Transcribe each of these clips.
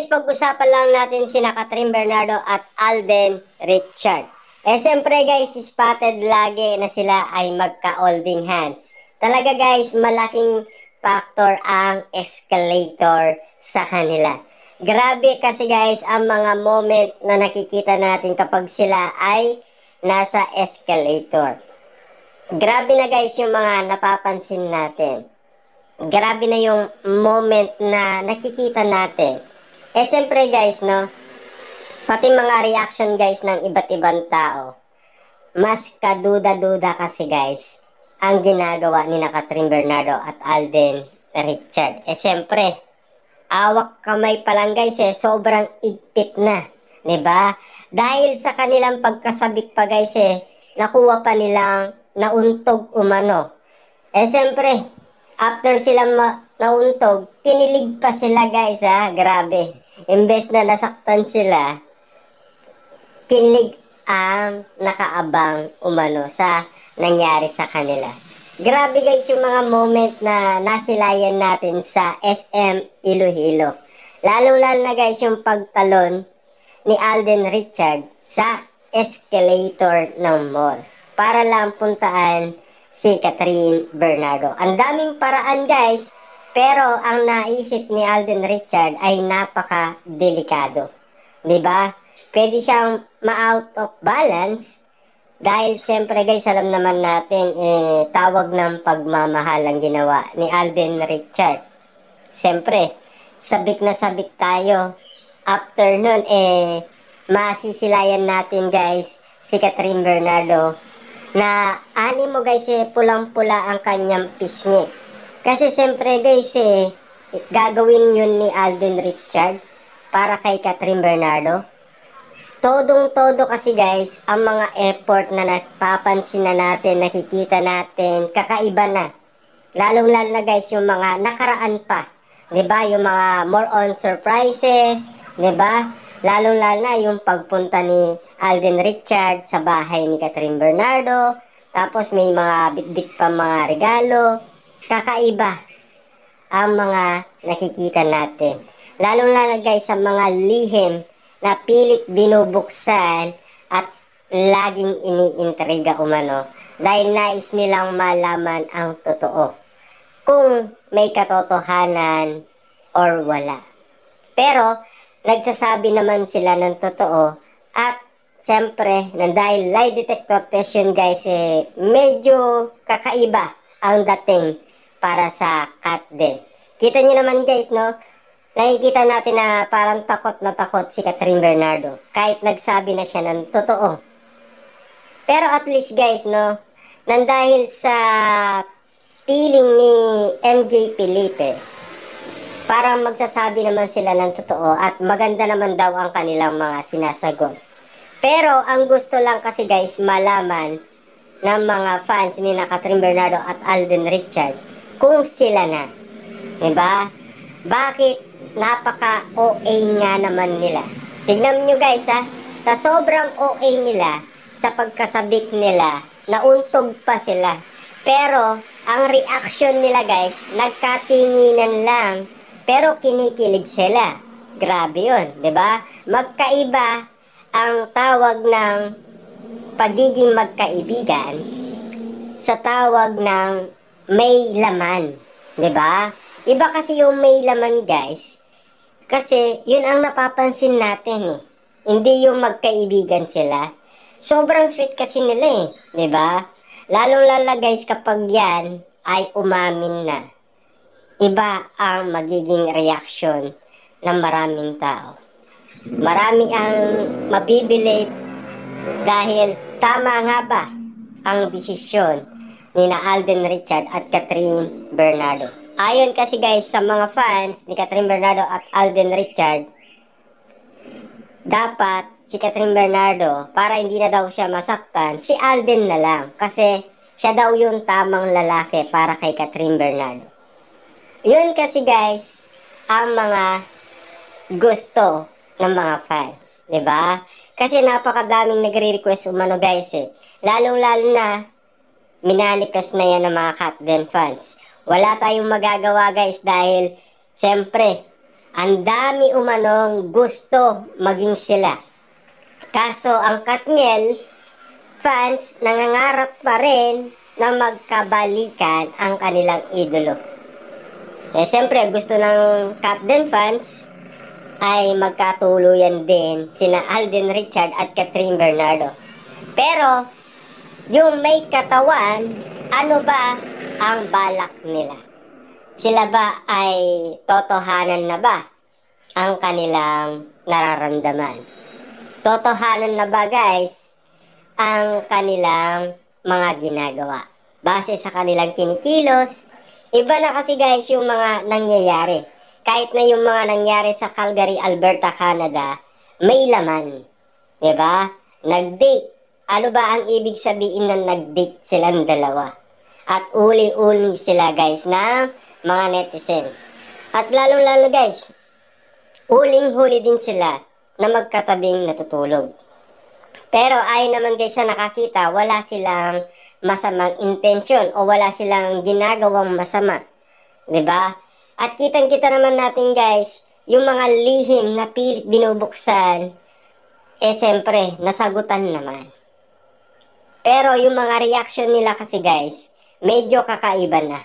guys, pag-usapan lang natin sina Kathryn Bernardo at Alden Richard. Siyempre guys, spotted lagi na sila ay magka-holding hands. Talaga guys, malaking factor ang escalator sa kanila. Grabe kasi guys ang mga moment na nakikita natin kapag sila ay nasa escalator. Grabe na guys yung mga napapansin natin. Grabe na yung moment na nakikita natin. Siyempre guys, no, pati mga reaction guys ng iba't ibang tao, mas kaduda-duda kasi guys, ang ginagawa ni Kathryn Bernardo at Alden Richard. Siyempre, awak kamay pa lang guys sobrang igpit na. 'Di ba? Dahil sa kanilang pagkasabik pa guys nakuha pa nilang nauntog umano. Siyempre, after silang nauntog, kinilig pa sila guys grabe. Imbes na nasaktan sila, kinilig ang nakaabang umano sa nangyari sa kanila. Grabe guys yung mga moment na nasilayan natin sa SM Iloilo. Lalo-lalo na guys yung pagtalon ni Alden Richard sa escalator ng mall para lang puntaan si Kathryn Bernardo. Ang daming paraan guys, pero ang naisip ni Alden Richard ay napaka-delikado. 'Di ba? Pwede siyang ma-out of balance dahil siyempre guys, alam naman natin tawag ng pagmamahal ang ginawa ni Alden Richard. Siyempre, sabik na sabik tayo. After nun, masisilayan natin guys si Kathryn Bernardo na animo guys pulang-pula ang kanyang pisngi. Kasi siyempre guys gagawin yun ni Alden Richard para kay Kathryn Bernardo. Todong-todo kasi guys ang mga effort na napapansin na natin, nakikita natin, kakaiba na. Lalong-lalo na guys yung mga nakaraan pa. 'Di ba? Yung mga more on surprises, 'di ba? Lalong-lalo na yung pagpunta ni Alden Richard sa bahay ni Kathryn Bernardo. Tapos may mga bitbit pa mga regalo. Kakaiba ang mga nakikita natin. Lalong-lalo guys sa mga lihim na pilit binubuksan at laging iniintriga umano dahil nais nilang malaman ang totoo, kung may katotohanan or wala. Pero nagsasabi naman sila ng totoo at siyempre dahil lie detector test yun guys medyo kakaiba ang dating para sa Katden. Kita nyo naman guys, no? Nakikita natin na parang takot na takot si Kathryn Bernardo kahit nagsabi na siya ng totoo. Pero at least guys, no, nandahil sa piling ni MJ Felipe, parang magsasabi naman sila ng totoo at maganda naman daw ang kanilang mga sinasagot. Pero ang gusto lang kasi guys malaman ng mga fans ni Kathryn Bernardo at Alden Richard kung sila na. 'Di ba? Bakit napaka-OA nga naman nila? Tignan nyo guys sa sobrang OA nila, sa pagkasabik nila, nauntog pa sila. Pero ang reaction nila guys, nagkatinginan lang, pero kinikilig sila. Grabe yun, 'di ba? Magkaiba ang tawag ng pagiging magkaibigan sa tawag ng may laman, 'di ba? Iba kasi yung may laman guys, kasi yun ang napapansin natin hindi yung magkaibigan sila. Sobrang sweet kasi nila 'di ba? Lalong-lalo guys kapag yan ay umamin na, iba ang magiging reaction ng maraming tao. Marami ang mabibilib dahil tama nga ba ang desisyon ni Alden Richard at Kathryn Bernardo. Ayon kasi guys sa mga fans ni Kathryn Bernardo at Alden Richard, dapat si Kathryn Bernardo, para hindi na daw siya masaktan, si Alden na lang. Kasi siya daw yung tamang lalaki para kay Kathryn Bernardo. Yun kasi guys ang mga gusto ng mga fans, 'di ba? Kasi napakadaming nagre-request umano guys Lalong-lalo na minanifest na yan ng mga Katden fans. Wala tayong magagawa guys dahil siyempre Ang dami umanong gusto maging sila. Kaso ang Katniel fans nangangarap pa rin na magkabalikan ang kanilang idolo. Siyempre gusto ng Katden fans ay magkatuluyan din sina Alden Richard at Catherine Bernardo. Pero yung may katawan, ano ba ang balak nila? Sila ba ay totohanan na ba ang kanilang nararamdaman? Totohanan na ba guys ang kanilang mga ginagawa? Base sa kanilang kinikilos, iba na kasi guys yung mga nangyayari. Kahit na yung mga nangyari sa Calgary, Alberta, Canada, may laman. Diba? Nag-date. Ano ba ang ibig sabihin na nag-date silang dalawa? At uli-uli sila guys ng mga netizens. At lalong-lalo guys, uling-huli din sila na magkatabing natutulog. Pero ay naman guys sa nakakita, wala silang masamang intensyon o wala silang ginagawang masama. Diba? At kitang-kita naman natin guys, yung mga lihim na pilit binubuksan, siyempre, nasagutan naman. Pero yung mga reaction nila kasi guys, medyo kakaiba na.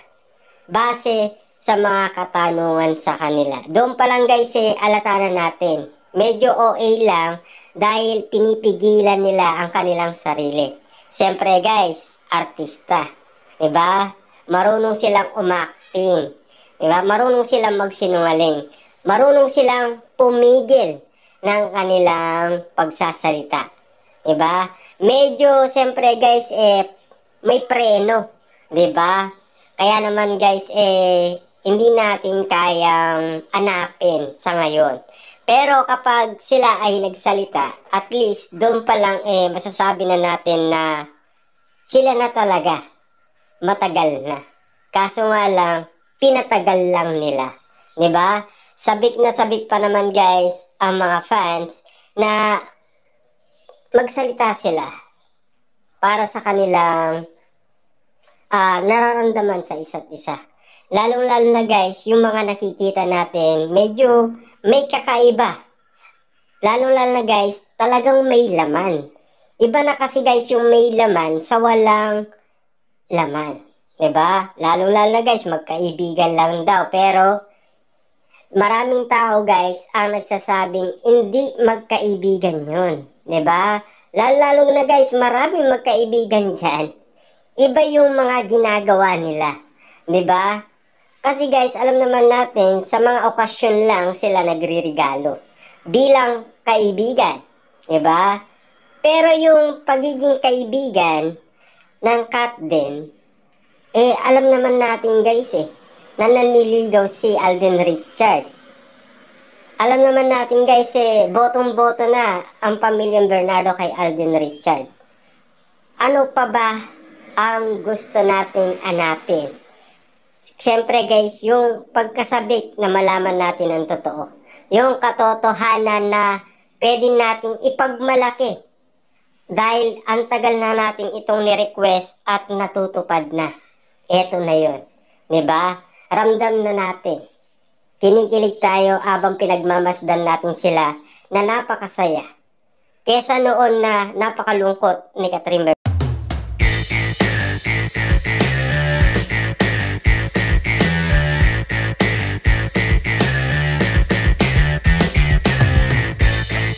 Base sa mga katanungan sa kanila. Doon pa lang guys alata na natin. Medyo OA lang dahil pinipigilan nila ang kanilang sarili. Siyempre guys, artista. Diba? Marunong silang umakting. Diba? Marunong silang magsinungaling. Marunong silang pumigil ng kanilang pagsasalita. Diba? Medyo, siyempre guys, may preno. Diba? Kaya naman guys, hindi natin kayang hanapin sa ngayon. Pero kapag sila ay nagsalita, at least doon pa lang masasabi na natin na sila na talaga. Matagal na. Kaso nga lang, pinatagal lang nila. 'Di ba? Sabik na sabik pa naman guys ang mga fans na magsalita sila para sa kanilang nararamdaman sa isa't isa. Lalong-lalo na guys, yung mga nakikita natin, medyo may kakaiba. Lalong-lalo na guys, talagang may laman. Iba na kasi guys yung may laman sa walang laman. 'Di ba? Lalo-lalo na guys, magkaibigan lang daw. Pero maraming tao guys ang nagsasabing hindi magkaibigan yun. 'Di ba? Lalo na guys, maraming magkaibigan dyan. Iba yung mga ginagawa nila. 'Di ba? Kasi guys, alam naman natin, sa mga okasyon lang sila nagre-regalo. Bilang kaibigan. 'Di ba? Pero yung pagiging kaibigan ng Katden, alam naman natin guys na naniligaw si Alden Richard. Alam naman natin guys botong-boto na ang pamilyang Bernardo kay Alden Richard. Ano pa ba ang gusto nating hanapin? Siyempre guys, yung pagkasabik na malaman natin ang totoo. Yung katotohanan na pwede nating ipagmalaki. Dahil ang tagal na natin itong ni-request at natutupad na. Eto na yun. 'Di ba? Ramdam na natin. Kinikilig tayo habang pinagmamasdan natin sila na napakasaya. Kesa noon na napakalungkot ni Catherine